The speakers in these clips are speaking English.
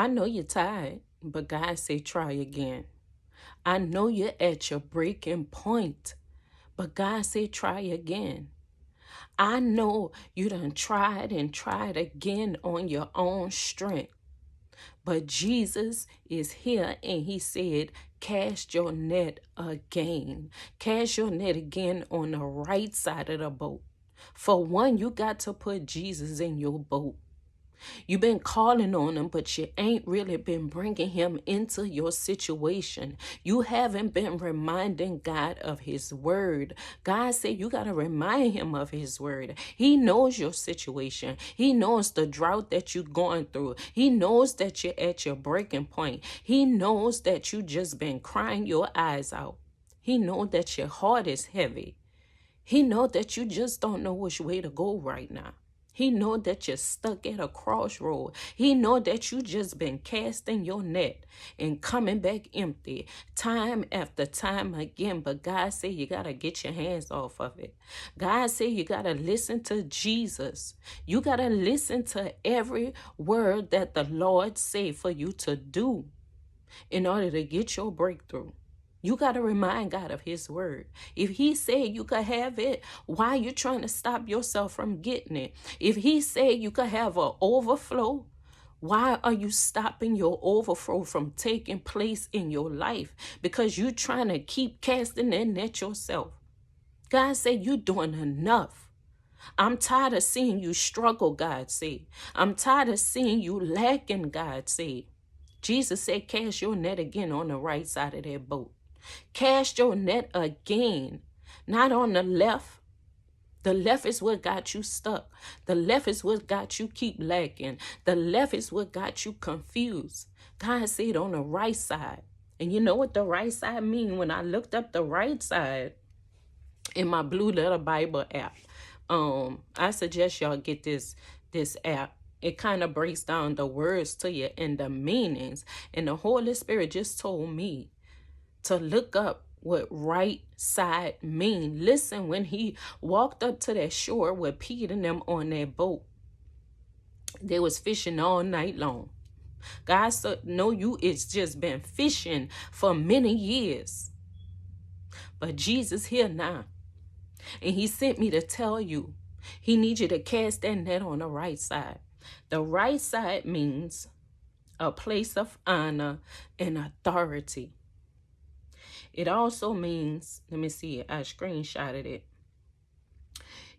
I know you're tired, but God say try again. I know you're at your breaking point, but God say try again. I know you done tried and tried again on your own strength, but Jesus is here and he said, cast your net again. Cast your net again on the right side of the boat. For one, you got to put Jesus in your boat. You've been calling on him, but you ain't really been bringing him into your situation. You haven't been reminding God of his word. God said you got to remind him of his word. He knows your situation. He knows the drought that you're going through. He knows that you're at your breaking point. He knows that you just been crying your eyes out. He knows that your heart is heavy. He knows that you just don't know which way to go right now. He know that you're stuck at a crossroad. He know that you just been casting your net and coming back empty time after time again. But God said you got to get your hands off of it. God said you got to listen to Jesus. You got to listen to every word that the Lord say for you to do in order to get your breakthrough. You got to remind God of his word. If he said you could have it, why are you trying to stop yourself from getting it? If he said you could have an overflow, why are you stopping your overflow from taking place in your life? Because you're trying to keep casting that net yourself. God said you're doing enough. I'm tired of seeing you struggle, God said. I'm tired of seeing you lacking, God said. Jesus said, cast your net again on the right side of that boat. Cast your net again, not on the left. The left is what got you stuck. The left is what got you keep lacking. The left is what got you confused. God said on the right side. And you know what the right side mean? When I looked up the right side in my Blue Letter Bible app, I suggest y'all get this app. It kind of breaks down the words to you and the meanings. And the Holy Spirit just told me to look up what right side mean. Listen, when he walked up to that shore with Pete and them on that boat, they was fishing all night long. God said, no, it's just been fishing for many years. But Jesus here now. And he sent me to tell you, he needs you to cast that net on the right side. The right side means a place of honor and authority. It also means, let me see, I screenshotted it.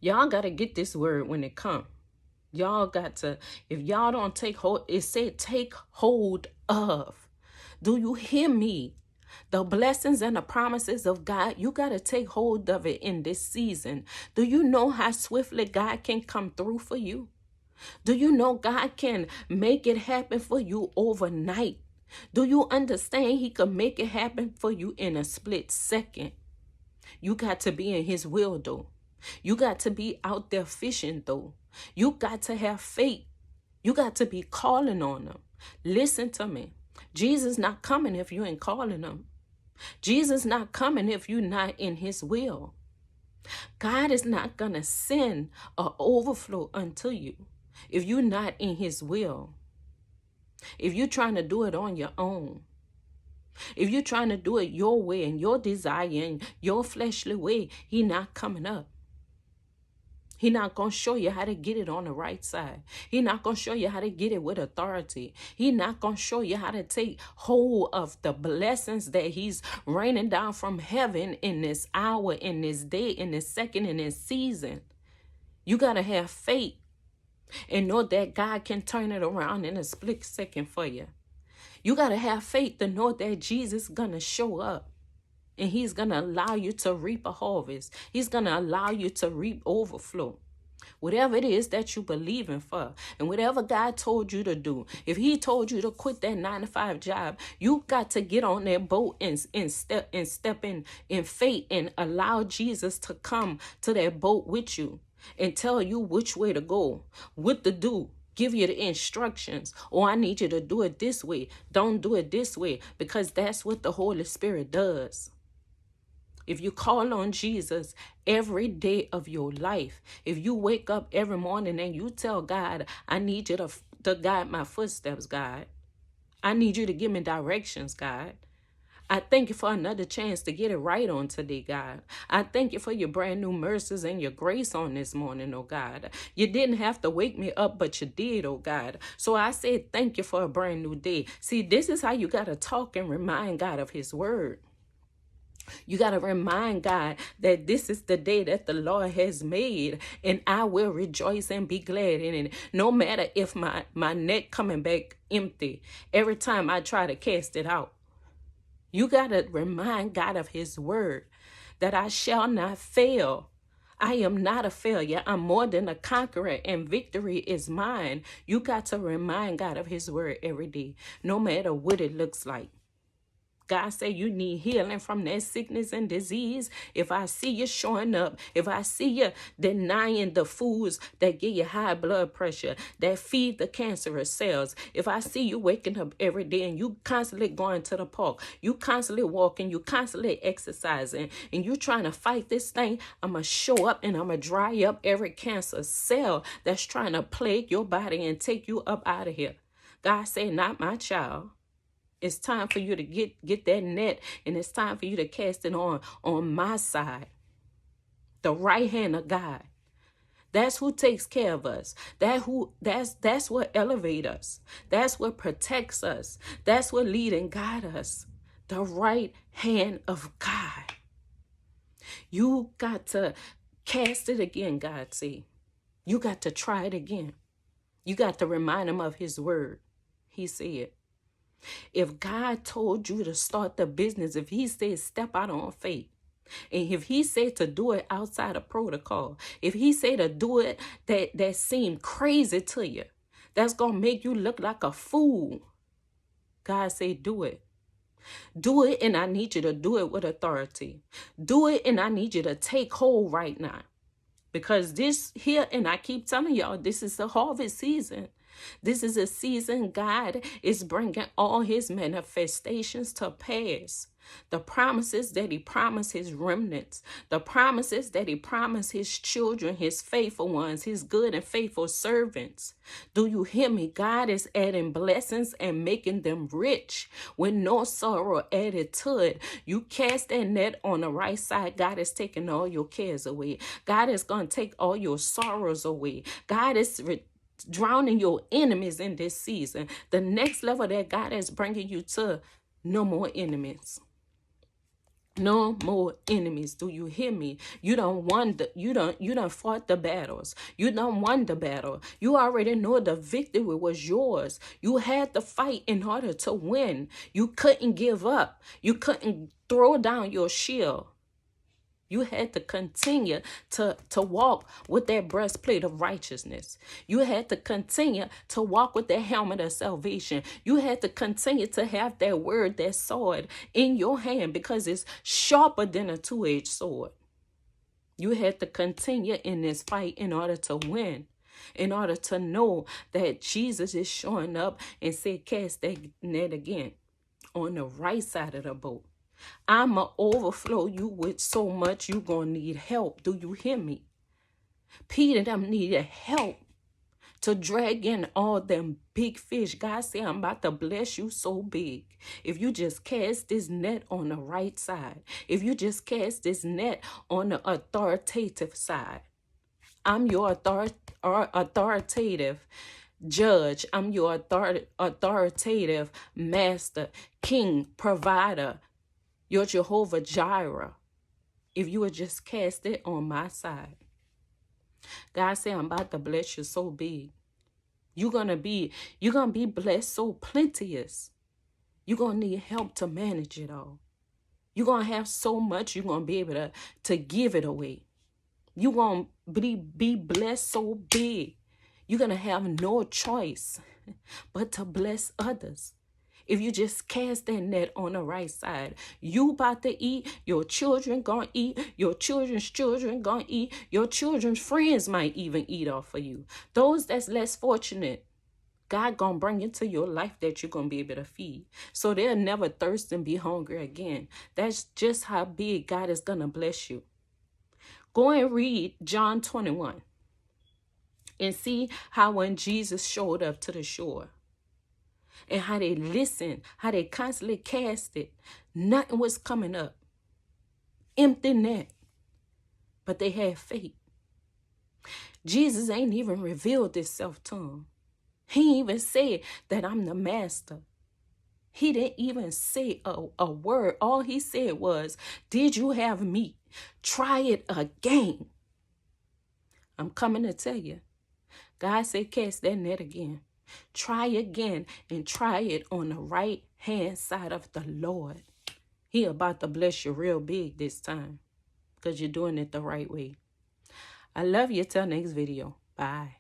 Y'all got to get this word when it come. Y'all got to, if y'all don't take hold, it said take hold of. Do you hear me? The blessings and the promises of God, you got to take hold of it in this season. Do you know how swiftly God can come through for you? Do you know God can make it happen for you overnight? Do you understand he could make it happen for you in a split second? You got to be in his will, though. You got to be out there fishing, though. You got to have faith. You got to be calling on him. Listen to me. Jesus not coming if you ain't calling him. Jesus not coming if you're not in his will. God is not going to send an overflow unto you if you're not in his will. If you're trying to do it on your own, if you're trying to do it your way and your desire and your fleshly way, he not coming up. He not going to show you how to get it on the right side. He not going to show you how to get it with authority. He not going to show you how to take hold of the blessings that he's raining down from heaven in this hour, in this day, in this second, in this season. You got to have faith and know that God can turn it around in a split second for you. You got to have faith to know that Jesus is going to show up and he's going to allow you to reap a harvest. He's going to allow you to reap overflow. Whatever it is that you believe in for, and whatever God told you to do, if he told you to quit that 9-to-5 job, you got to get on that boat and step in faith and allow Jesus to come to that boat with you and tell you which way to go, what to do, give you the instructions. Oh, I need you to do it this way. Don't do it this way, because that's what the Holy Spirit does. If you call on Jesus every day of your life, if you wake up every morning and you tell God, I need you to guide my footsteps, God. I need you to give me directions, God. I thank you for another chance to get it right on today, God. I thank you for your brand new mercies and your grace on this morning, oh God. You didn't have to wake me up, but you did, oh God. So I said thank you for a brand new day. See, this is how you got to talk and remind God of his word. You got to remind God that this is the day that the Lord has made, and I will rejoice and be glad in it. No matter if my net coming back empty every time I try to cast it out. You got to remind God of his word that I shall not fail. I am not a failure. I'm more than a conqueror, and victory is mine. You got to remind God of his word every day, no matter what it looks like. God say you need healing from that sickness and disease. If I see you showing up, if I see you denying the foods that give you high blood pressure, that feed the cancerous cells, if I see you waking up every day and you constantly going to the park, you constantly walking, you constantly exercising, and you trying to fight this thing, I'm going to show up and I'm going to dry up every cancer cell that's trying to plague your body and take you up out of here. God say, not my child. It's time for you to get that net, and it's time for you to cast it on my side, the right hand of God. That's who takes care of us. That's what elevates us. That's what protects us. That's what lead and guide us. The right hand of God. You got to cast it again, God say. You got to try it again. You got to remind him of his word. He said, if God told you to start the business, if he said step out on faith, and if he said to do it outside of protocol, if he said to do it that seemed crazy to you, that's going to make you look like a fool, God said do it. Do it, and I need you to do it with authority. Do it, and I need you to take hold right now. Because this here, and I keep telling y'all, this is the harvest season. This is a season God is bringing all his manifestations to pass. The promises that he promised his remnants, the promises that he promised his children, his faithful ones, his good and faithful servants. Do you hear me? God is adding blessings and making them rich with no sorrow added to it. You cast that net on the right side, God is taking all your cares away. God is going to take all your sorrows away. God is drowning your enemies in this season. The next level that God is bringing you to, no more enemies. No more enemies. Do you hear me? You don't wonder. You don't fought the battles. You don't won the battle. You already know the victory was yours. You had to fight in order to win. You couldn't give up. You couldn't throw down your shield. You had to continue to walk with that breastplate of righteousness. You had to continue to walk with that helmet of salvation. You had to continue to have that word, that sword in your hand, because it's sharper than a two-edged sword. You had to continue in this fight in order to win, in order to know that Jesus is showing up and said, cast that net again on the right side of the boat. I'ma overflow you with so much you gonna need help. Do you hear me? Peter them needed help to drag in all them big fish. God said, I'm about to bless you so big. If you just cast this net on the right side, if you just cast this net on the authoritative side, I'm your authoritative judge. I'm your authoritative master, king, provider, your Jehovah Jireh. If you would just cast it on my side. God said, I'm about to bless you so big. You're gonna be blessed so plenteous. You're gonna need help to manage it all. You're gonna have so much, you're gonna be able to give it away. You're gonna be blessed so big. You're gonna have no choice but to bless others. If you just cast that net on the right side, you about to eat, your children gonna eat, your children's children gonna eat, your children's friends might even eat off of you. Those that's less fortunate, God gonna bring into your life that you're gonna be able to feed. So they'll never thirst and be hungry again. That's just how big God is gonna bless you. Go and read John 21 and see how when Jesus showed up to the shore, and how they listened, how they constantly cast it. Nothing was coming up. Empty net. But they had faith. Jesus ain't even revealed himself to them. He even said that I'm the master. He didn't even say a word. All he said was, did you have meat? Try it again. I'm coming to tell you. God said, cast that net again. Try again and try it on the right hand side of the Lord. He about to bless you real big this time because you're doing it the right way. I love you. Till next video. Bye.